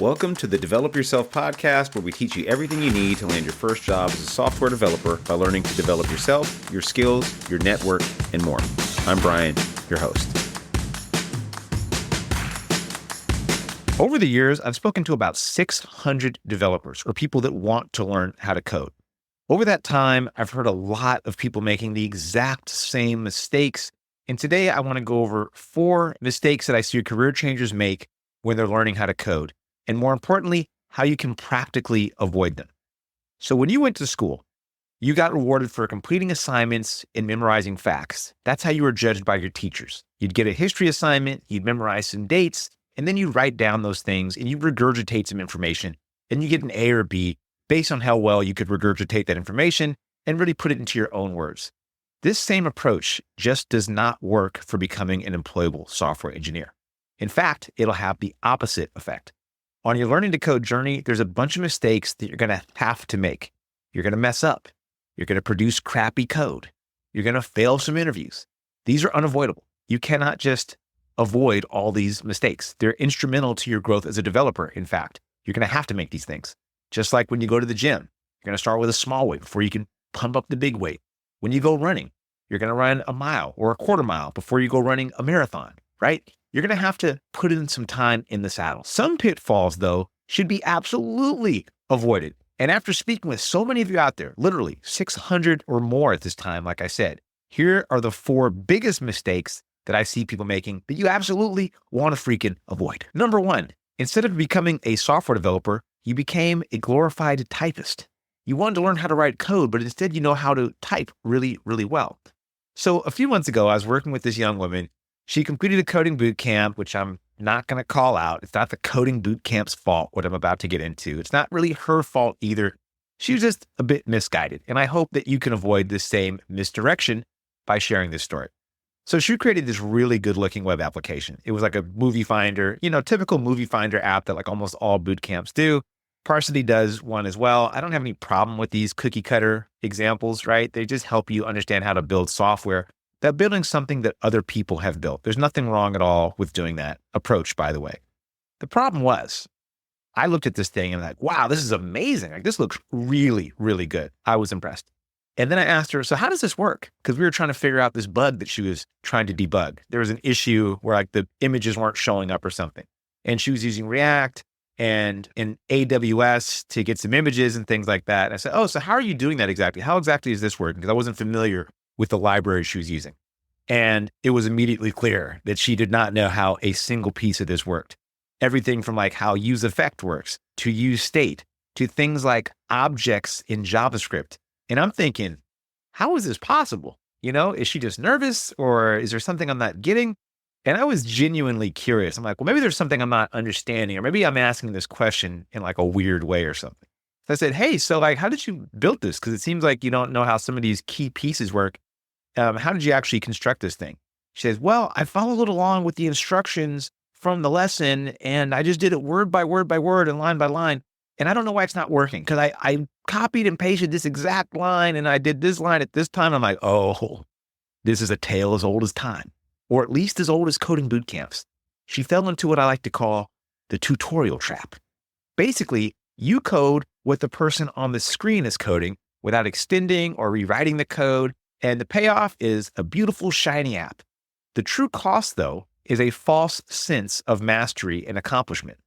Welcome to the Develop Yourself podcast, where we teach you everything you need to land your first job as a software developer by learning to develop yourself, your skills, your network, and more. I'm Brian, your host. Over the years, I've spoken to about 600 developers or people that want to learn how to code. Over that time, I've heard a lot of people making the exact same mistakes. And today I want to go over 4 mistakes that I see career changers make when they're learning how to code. And more importantly, how you can practically avoid them. So when you went to school, you got rewarded for completing assignments and memorizing facts. That's how you were judged by your teachers. You'd get a history assignment, you'd memorize some dates, and then you write down those things and you regurgitate some information, and you get an A or B based on how well you could regurgitate that information and really put it into your own words. This same approach just does not work for becoming an employable software engineer. In fact, it'll have the opposite effect. On your learning to code journey, there's a bunch of mistakes that you're going to have to make. You're going to mess up. You're going to produce crappy code. You're going to fail some interviews. These are unavoidable. You cannot just avoid all these mistakes. They're instrumental to your growth as a developer. In fact, you're going to have to make these things. Just like when you go to the gym, you're going to start with a small weight before you can pump up the big weight. When you go running, you're going to run a mile or a quarter mile before you go running a marathon, right? You're going to have to put in some time in the saddle. Some pitfalls, though, should be absolutely avoided. And after speaking with so many of you out there, literally 600 or more at this time, like I said, here are the 4 biggest mistakes that I see people making that you absolutely want to freaking avoid. Number 1, instead of becoming a software developer, you became a glorified typist. You wanted to learn how to write code, but instead you know how to type really, really well. So a few months ago, I was working with this young woman. She completed a coding boot camp, which I'm not going to call out. It's not the coding boot camp's fault, what I'm about to get into. It's not really her fault either. She was just a bit misguided. And I hope that you can avoid this same misdirection by sharing this story. So she created this really good looking web application. It was like a movie finder, typical movie finder app that like almost all boot camps do. Parsity does one as well. I don't have any problem with these cookie cutter examples, right? They just help you understand how to build software. That building something that other people have built. There's nothing wrong at all with doing that approach, by the way. The problem was, I looked at this thing and I'm like, wow, this is amazing. Like, this looks really, really good. I was impressed. And then I asked her, so how does this work? Because we were trying to figure out this bug that she was trying to debug. There was an issue where like the images weren't showing up or something. And she was using React and in AWS to get some images and things like that. And I said, oh, so how are you doing that exactly? How exactly is this working? Because I wasn't familiar with the library she was using. And it was immediately clear that she did not know how a single piece of this worked. Everything from like how use effect works to use state to things like objects in JavaScript. And I'm thinking, how is this possible? Is she just nervous or is there something I'm not getting? And I was genuinely curious. I'm like, well, maybe there's something I'm not understanding, or maybe I'm asking this question in like a weird way or something. So I said, hey, so like, how did you build this? Because it seems like you don't know how some of these key pieces work. How did you actually construct this thing? She says, well, I followed along with the instructions from the lesson and I just did it word by word by word and line by line. And I don't know why it's not working because I copied and pasted this exact line and I did this line at this time. I'm like, oh, this is a tale as old as time, or at least as old as coding boot camps. She fell into what I like to call the tutorial trap. Basically, you code what the person on the screen is coding without extending or rewriting the code. And the payoff is a beautiful, shiny app. The true cost, though, is a false sense of mastery and accomplishment.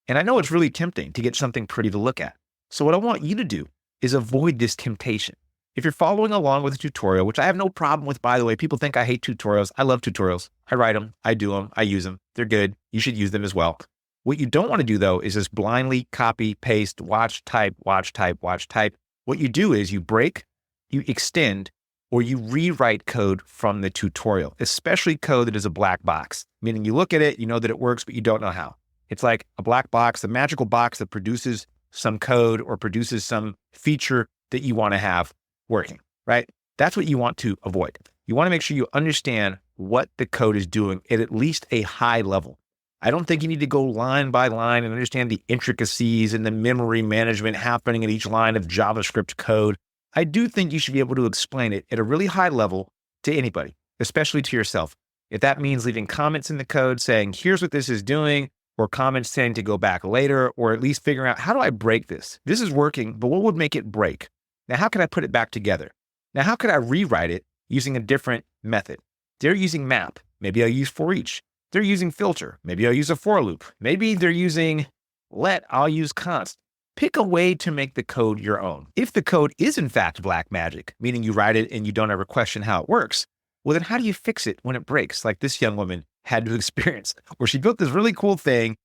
And I know it's really tempting to get something pretty to look at. So what I want you to do is avoid this temptation. If you're following along with a tutorial, which I have no problem with, by the way, people think I hate tutorials. I love tutorials. I write them. I do them. I use them. They're good. You should use them as well. What you don't want to do, though, is just blindly copy, paste, watch, type, watch, type, watch, type. What you do is you break, you extend, or you rewrite code from the tutorial, especially code that is a black box, meaning you look at it, you know that it works, but you don't know how. It's like a black box, the magical box that produces some code or produces some feature that you want to have working, right? That's what you want to avoid. You want to make sure you understand what the code is doing at least a high level. I don't think you need to go line by line and understand the intricacies and the memory management happening in each line of JavaScript code. I do think you should be able to explain it at a really high level to anybody, especially to yourself. If that means leaving comments in the code saying, here's what this is doing, or comments saying to go back later, or at least figuring out, how do I break this? This is working, but what would make it break? Now, how can I put it back together? Now, how could I rewrite it using a different method? They're using map. Maybe I'll use for each. They're using filter. Maybe I'll use a for loop. Maybe they're using let. I'll use const. Pick a way to make the code your own. If the code is in fact black magic, meaning you write it and you don't ever question how it works, well, then how do you fix it when it breaks, like this young woman had to experience, where she built this really cool thing,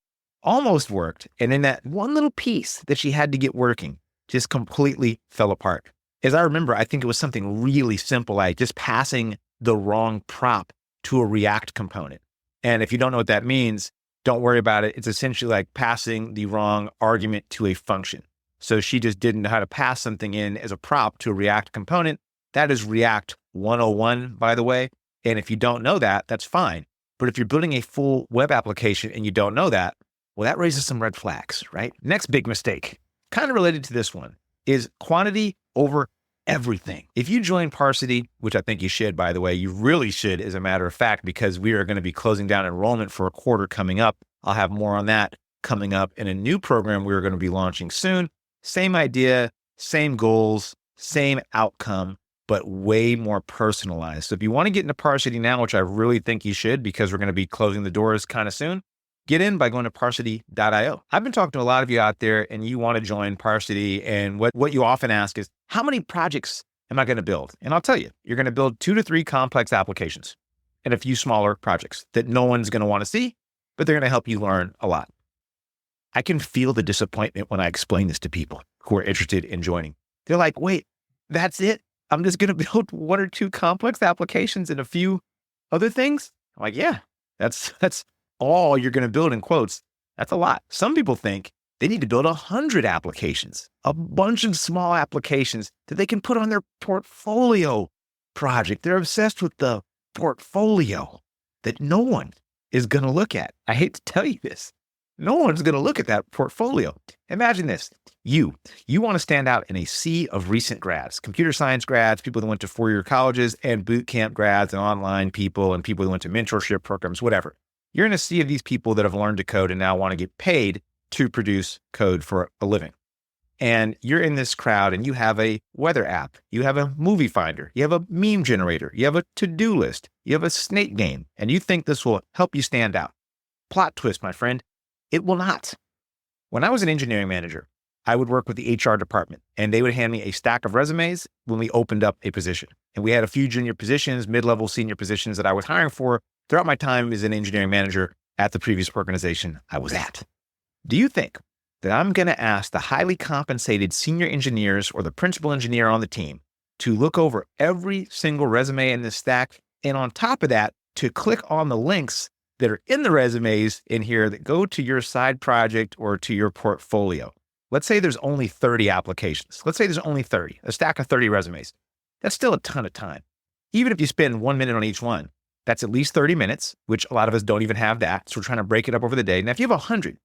almost worked, and then that one little piece that she had to get working just completely fell apart. As I remember, I think it was something really simple, like just passing the wrong prop to a React component. And if you don't know what that means, don't worry about it. It's essentially like passing the wrong argument to a function. So she just didn't know how to pass something in as a prop to a React component. That is React 101, by the way. And if you don't know that, that's fine. But if you're building a full web application and you don't know that, well, that raises some red flags, right? Next big mistake, kind of related to this one, is quantity over everything. If you join Parsity, which I think you should, by the way, you really should, as a matter of fact, because we are going to be closing down enrollment for a quarter coming up. I'll have more on that coming up in a new program we're going to be launching soon. Same idea, same goals, same outcome, but way more personalized. So if you want to get into Parsity now, which I really think you should, because we're going to be closing the doors kind of soon, get in by going to parsity.io. I've been talking to a lot of you out there and you want to join Parsity. And what you often ask is, how many projects am I going to build? And I'll tell you, you're going to build 2 to 3 complex applications and a few smaller projects that no one's going to want to see, but they're going to help you learn a lot. I can feel the disappointment when I explain this to people who are interested in joining. They're like, wait, that's it? I'm just going to build 1 or 2 complex applications and a few other things? I'm like, yeah, that's all you're going to build, in quotes. That's a lot. Some people think they need to build 100 applications, a bunch of small applications that they can put on their portfolio project. They're obsessed with the portfolio that no one is going to look at. I hate to tell you this. No one's going to look at that portfolio. Imagine this. You want to stand out in a sea of recent grads, computer science grads, people that went to 4-year colleges, and boot camp grads, and online people, and people that went to mentorship programs, whatever. You're in a sea of these people that have learned to code and now want to get paid to produce code for a living. And you're in this crowd and you have a weather app, you have a movie finder, you have a meme generator, you have a to-do list, you have a snake game, and you think this will help you stand out. Plot twist, my friend, it will not. When I was an engineering manager, I would work with the HR department and they would hand me a stack of resumes when we opened up a position. And we had a few junior positions, mid-level senior positions that I was hiring for throughout my time as an engineering manager at the previous organization I was at. Do you think that I'm going to ask the highly compensated senior engineers or the principal engineer on the team to look over every single resume in this stack, and on top of that, to click on the links that are in the resumes in here that go to your side project or to your portfolio? Let's say there's only 30 applications. Let's say there's only 30, a stack of 30 resumes. That's still a ton of time. Even if you spend 1 minute on each one, that's at least 30 minutes, which a lot of us don't even have that. So we're trying to break it up over the day. Now, if you have 100,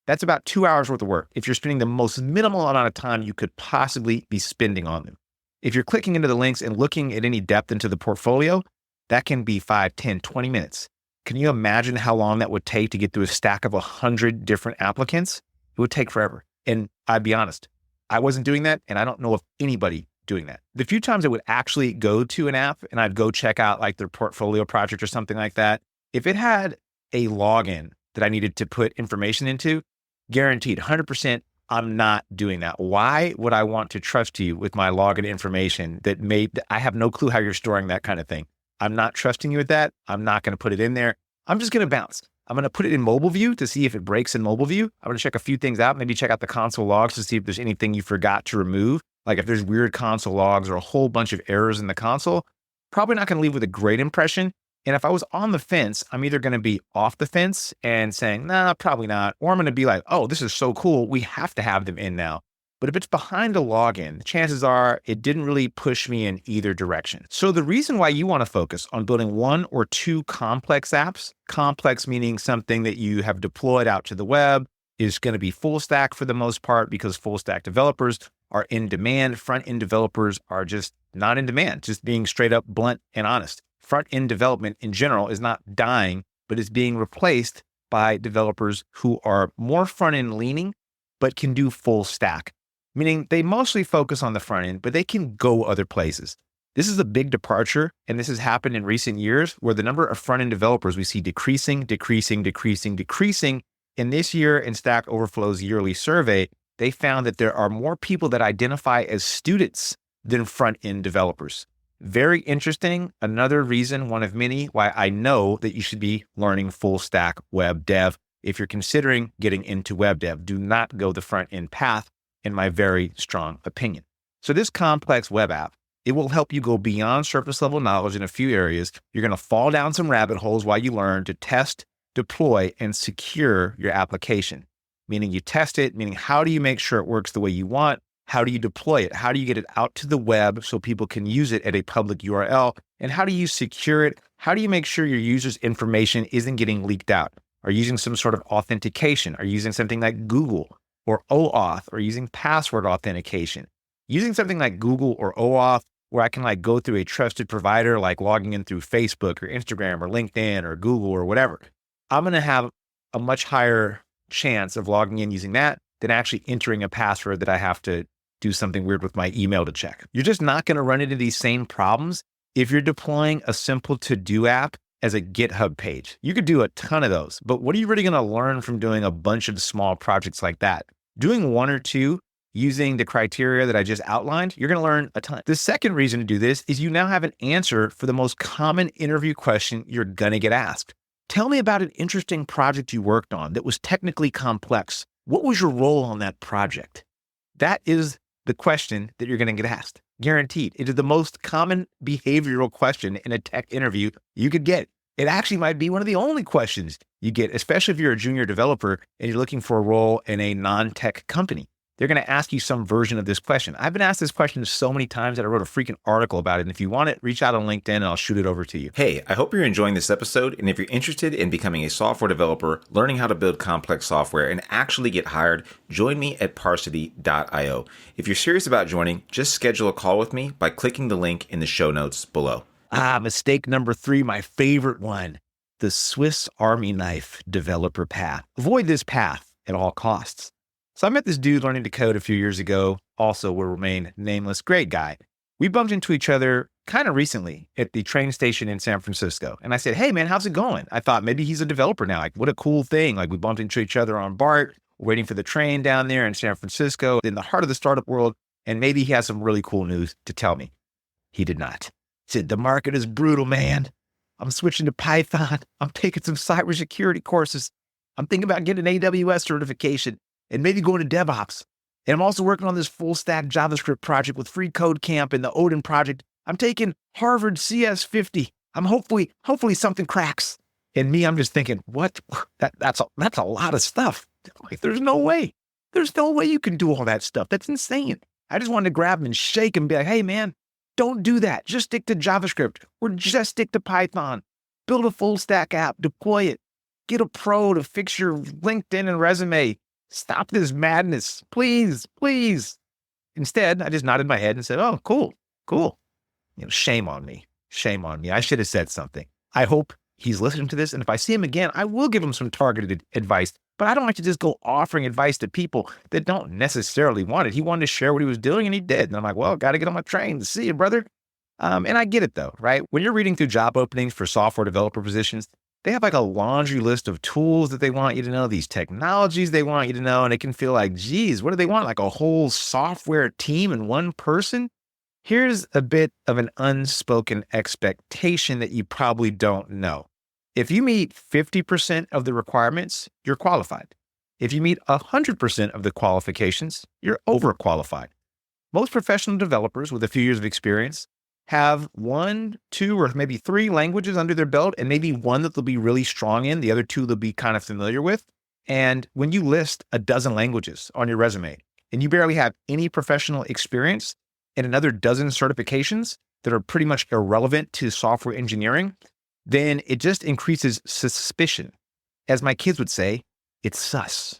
that's about 2 hours worth of work if you're spending the most minimal amount of time you could possibly be spending on them. If you're clicking into the links and looking at any depth into the portfolio, that can be 5, 10, 20 minutes. Can you imagine how long that would take to get through a stack of 100 different applicants? It would take forever. And I'd be honest, I wasn't doing that, and I don't know of anybody doing that. The few times I would actually go to an app and I'd go check out like their portfolio project or something like that, if it had a login that I needed to put information into, guaranteed 100%, I'm not doing that. Why would I want to trust you with my login information I have no clue how you're storing that kind of thing. I'm not trusting you with that. I'm not going to put it in there. I'm just going to bounce. I'm going to put it in mobile view to see if it breaks in mobile view. I'm going to check a few things out, maybe check out the console logs to see if there's anything you forgot to remove. Like if there's weird console logs or a whole bunch of errors in the console, probably not going to leave with a great impression. And if I was on the fence, I'm either going to be off the fence and saying, nah, probably not. Or I'm going to be like, oh, this is so cool. We have to have them in now. But if it's behind a login, chances are it didn't really push me in either direction. So the reason why you want to focus on building 1 or 2 complex apps, complex meaning something that you have deployed out to the web, is going to be full stack for the most part, because full stack developers are in demand. Front end developers are just not in demand, just being straight up blunt and honest. Front end development in general is not dying, but is being replaced by developers who are more front-end leaning, but can do full stack, meaning they mostly focus on the front end, but they can go other places. This is a big departure, and this has happened in recent years where the number of front-end developers we see decreasing. In this year in Stack Overflow's yearly survey, they found that there are more people that identify as students than front-end developers. Very interesting. Another reason, one of many, why I know that you should be learning full stack web dev. If you're considering getting into web dev, do not go the front-end path, in my very strong opinion. So this complex web app, it will help you go beyond surface level knowledge in a few areas. You're going to fall down some rabbit holes while you learn to test, deploy, and secure your application. Meaning you test it, meaning how do you make sure it works the way you want? How do you deploy it? How do you get it out to the web so people can use it at a public URL? And how do you secure it? How do you make sure your user's information isn't getting leaked out? Are you using some sort of authentication? Are you using something like Google or OAuth, or using password authentication? Using something like Google or OAuth, where I can like go through a trusted provider, like logging in through Facebook or Instagram or LinkedIn or Google or whatever, I'm going to have a much higher chance of logging in using that than actually entering a password that I have to do something weird with my email to check. You're just not going to run into these same problems if you're deploying a simple to-do app as a GitHub page. You could do a ton of those, but what are you really going to learn from doing a bunch of small projects like that? Doing one or two using the criteria that I just outlined, you're going to learn a ton. The second reason to do this is you now have an answer for the most common interview question you're going to get asked. Tell me about an interesting project you worked on that was technically complex. What was your role on that project? That is the question that you're going to get asked. Guaranteed. It is the most common behavioral question in a tech interview you could get. It actually might be one of the only questions you get, especially if you're a junior developer and you're looking for a role in a non-tech company. They're going to ask you some version of this question. I've been asked this question so many times that I wrote a freaking article about it. And if you want it, reach out on LinkedIn and I'll shoot it over to you. Hey, I hope you're enjoying this episode. And if you're interested in becoming a software developer, learning how to build complex software, and actually get hired, join me at Parsity.io. If you're serious about joining, just schedule a call with me by clicking the link in the show notes below. Mistake number 3, my favorite one, the Swiss Army knife developer path. Avoid this path at all costs. So I met this dude learning to code a few years ago, also will remain nameless, great guy. We bumped into each other kind of recently at the train station in San Francisco. And I said, hey man, how's it going? I thought maybe he's a developer now. Like, what a cool thing. Like, we bumped into each other on BART, waiting for the train down there in San Francisco, in the heart of the startup world. And maybe he has some really cool news to tell me. He did not. He said, the market is brutal, man. I'm switching to Python. I'm taking some cybersecurity courses. I'm thinking about getting an AWS certification and maybe going to DevOps. And I'm also working on this full stack JavaScript project with Free Code Camp and the Odin project. I'm taking Harvard CS50. I'm hopefully something cracks. And me, I'm just thinking, what? That's a lot of stuff. Like, there's no way. There's no way you can do all that stuff. That's insane. I just wanted to grab him and shake him and be like, hey man, don't do that. Just stick to JavaScript or just stick to Python. Build a full stack app, deploy it. Get a pro to fix your LinkedIn and resume. Stop this madness, please, please. Instead, I just nodded my head and said, oh, cool. Shame on me. I should have said something. I hope he's listening to this. And if I see him again, I will give him some targeted advice. But I don't like to just go offering advice to people that don't necessarily want it. He wanted to share what he was doing and he did. And I'm like, well, got to get on my train to see you, brother. And I get it though, right? When you're reading through job openings for software developer positions, they have like a laundry list of tools that they want you to know, these technologies they want you to know, and it can feel like, geez, what do they want? Like a whole software team in one person? Here's a bit of an unspoken expectation that you probably don't know. If you meet 50% of the requirements, you're qualified. If you meet 100% of the qualifications, you're overqualified. Most professional developers with a few years of experience have 1, 2, or maybe 3 languages under their belt, and maybe one that they'll be really strong in, the other 2 they'll be kind of familiar with. And when you list a dozen languages on your resume and you barely have any professional experience and another dozen certifications that are pretty much irrelevant to software engineering, then it just increases suspicion. As my kids would say, it's sus.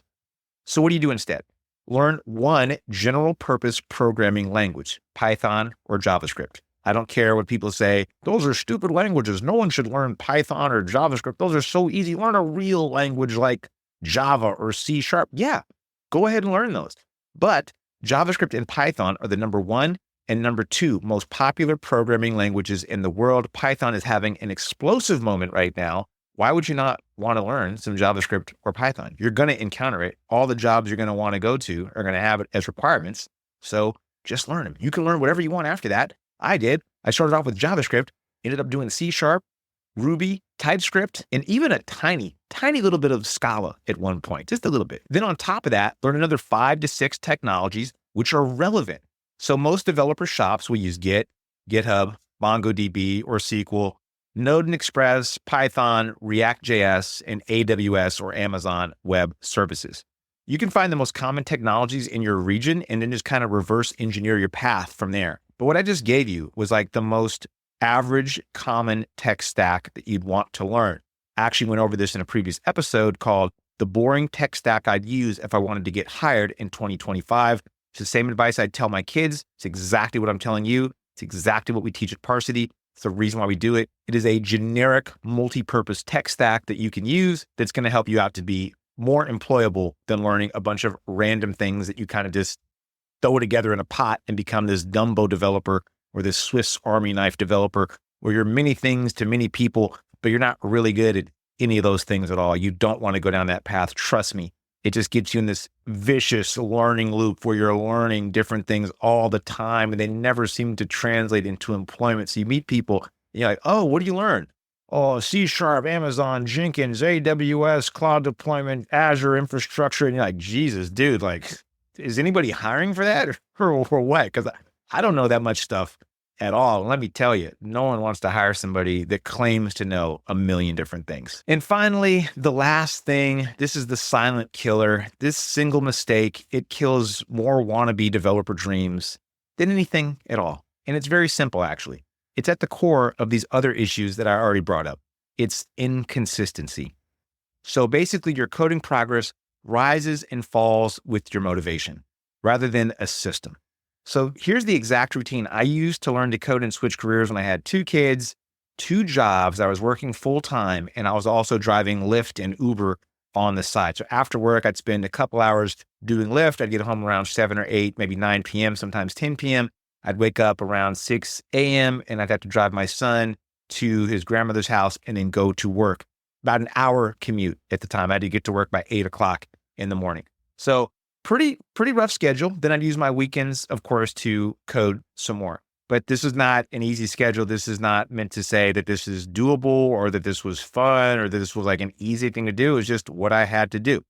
So what do you do instead? Learn one general purpose programming language, Python or JavaScript. I don't care what people say. Those are stupid languages. No one should learn Python or JavaScript. Those are so easy. Learn a real language like Java or C Sharp. Yeah, go ahead and learn those. But JavaScript and Python are the number one and number two most popular programming languages in the world. Python is having an explosive moment right now. Why would you not want to learn some JavaScript or Python? You're going to encounter it. All the jobs you're going to want to go to are going to have it as requirements. So just learn them. You can learn whatever you want after that. I did. I started off with JavaScript, ended up doing C Sharp, Ruby, TypeScript, and even a tiny little bit of Scala at one point, just a little bit. Then on top of that, learn another 5 to 6 technologies which are relevant. So most developer shops will use Git, GitHub, MongoDB, or SQL, Node and Express, Python, React.js, and AWS or Amazon Web Services. You can find the most common technologies in your region and then just kind of reverse engineer your path from there. But what I just gave you was like the most average common tech stack that you'd want to learn. I actually went over this in a previous episode called The Boring Tech Stack I'd Use If I Wanted to Get Hired in 2025. It's the same advice I'd tell my kids. It's exactly what I'm telling you. It's exactly what we teach at Parsity. It's the reason why we do it. It is a generic multi-purpose tech stack that you can use that's going to help you out to be more employable than learning a bunch of random things that you kind of just throw together in a pot and become this Dumbo developer or this Swiss Army knife developer where you're many things to many people, but you're not really good at any of those things at all. You don't want to go down that path. Trust me. It just gets you in this vicious learning loop where you're learning different things all the time and they never seem to translate into employment. So you meet people and you're like, oh, what do you learn? Oh, C Sharp, Amazon, Jenkins, AWS, cloud deployment, Azure infrastructure. And you're like, Jesus, dude, like, is anybody hiring for that or what? Because I don't know that much stuff at all. And let me tell you, no one wants to hire somebody that claims to know a million different things. And finally, the last thing, this is the silent killer. This single mistake, it kills more wannabe developer dreams than anything at all. And it's very simple, actually. It's at the core of these other issues that I already brought up. It's inconsistency. So basically, your coding progress rises and falls with your motivation rather than a system. So here's the exact routine I used to learn to code and switch careers when I had 2 kids, 2 jobs. I was working full time and I was also driving Lyft and Uber on the side. So after work, I'd spend a couple hours doing Lyft. I'd get home around 7 or 8, maybe 9 p.m., sometimes 10 p.m. I'd wake up around 6 a.m. and I'd have to drive my son to his grandmother's house and then go to work. About an hour commute at the time. I had to get to work by 8 o'clock in the morning. So pretty rough schedule. Then I'd use my weekends, of course, to code some more. But this is not an easy schedule. This is not meant to say that this is doable or that this was fun or that this was like an easy thing to do. It's just what I had to do.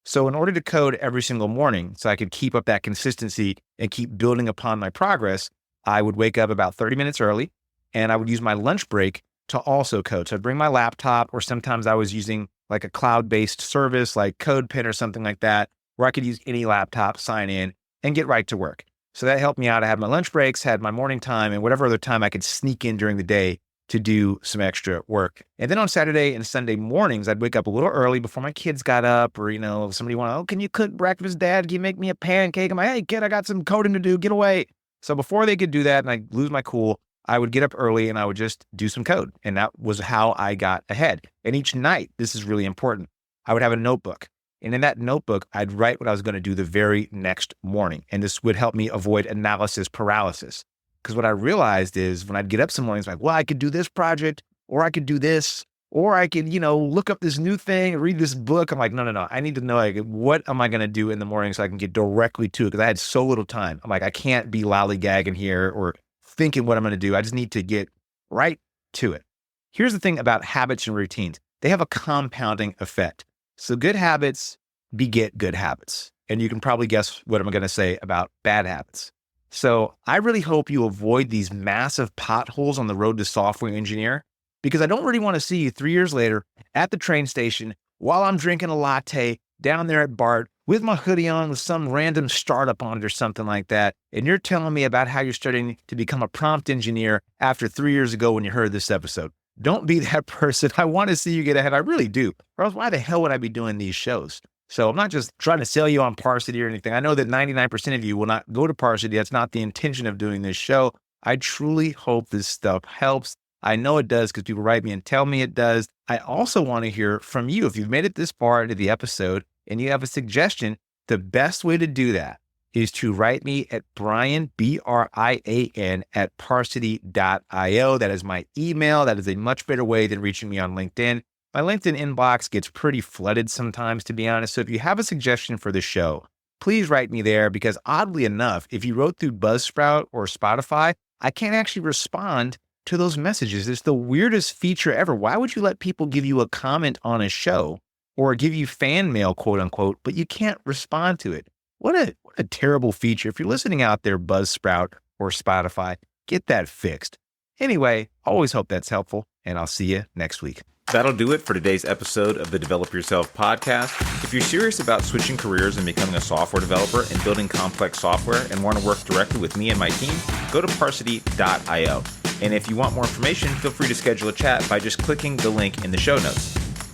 So in order to code every single morning, so I could keep up that consistency and keep building upon my progress, I would wake up about 30 minutes early and I would use my lunch break to also code. So I'd bring my laptop, or sometimes I was using like a cloud-based service like CodePen or something like that, where I could use any laptop, sign in, and get right to work. So that helped me out. I had my lunch breaks, had my morning time, and whatever other time I could sneak in during the day to do some extra work. And then on Saturday and Sunday mornings, I'd wake up a little early before my kids got up, or, somebody wanted, oh, can you cook breakfast, Dad? Can you make me a pancake? I'm like, hey, kid, I got some coding to do. Get away. So before they could do that and I lose my cool, I would get up early and I would just do some code. And that was how I got ahead. And each night, this is really important, I would have a notebook. And in that notebook, I'd write what I was going to do the very next morning. And this would help me avoid analysis paralysis. Because what I realized is when I'd get up some mornings, like, well, I could do this project, or I could do this, or I could, look up this new thing, read this book. I'm like, no. I need to know, like, what am I going to do in the morning so I can get directly to it? Because I had so little time. I'm like, I can't be lollygagging here or thinking what I'm going to do. I just need to get right to it. Here's the thing about habits and routines. They have a compounding effect. So good habits beget good habits. And you can probably guess what I'm going to say about bad habits. So I really hope you avoid these massive potholes on the road to software engineer, because I don't really want to see you 3 years later at the train station while I'm drinking a latte down there at BART with my hoodie on with some random startup on it or something like that. And you're telling me about how you're starting to become a prompt engineer after 3 years ago when you heard this episode. Don't be that person. I want to see you get ahead. I really do. Or else why the hell would I be doing these shows? So I'm not just trying to sell you on Parsity or anything. I know that 99% of you will not go to Parsity. That's not the intention of doing this show. I truly hope this stuff helps. I know it does because people write me and tell me it does. I also want to hear from you. If you've made it this far into the episode and you have a suggestion, the best way to do that is to write me at Brian, Brian, at parsity.io. That is my email. That is a much better way than reaching me on LinkedIn. My LinkedIn inbox gets pretty flooded sometimes, to be honest. So if you have a suggestion for the show, please write me there because oddly enough, if you wrote through Buzzsprout or Spotify, I can't actually respond to those messages. It's the weirdest feature ever. Why would you let people give you a comment on a show or give you fan mail, quote unquote, but you can't respond to it? What a terrible feature. If you're listening out there, Buzzsprout or Spotify, get that fixed. Anyway, always hope that's helpful, and I'll see you next week. That'll do it for today's episode of the Develop Yourself podcast. If you're serious about switching careers and becoming a software developer and building complex software and want to work directly with me and my team, go to parsity.io. And if you want more information, feel free to schedule a chat by just clicking the link in the show notes.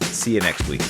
See you next week.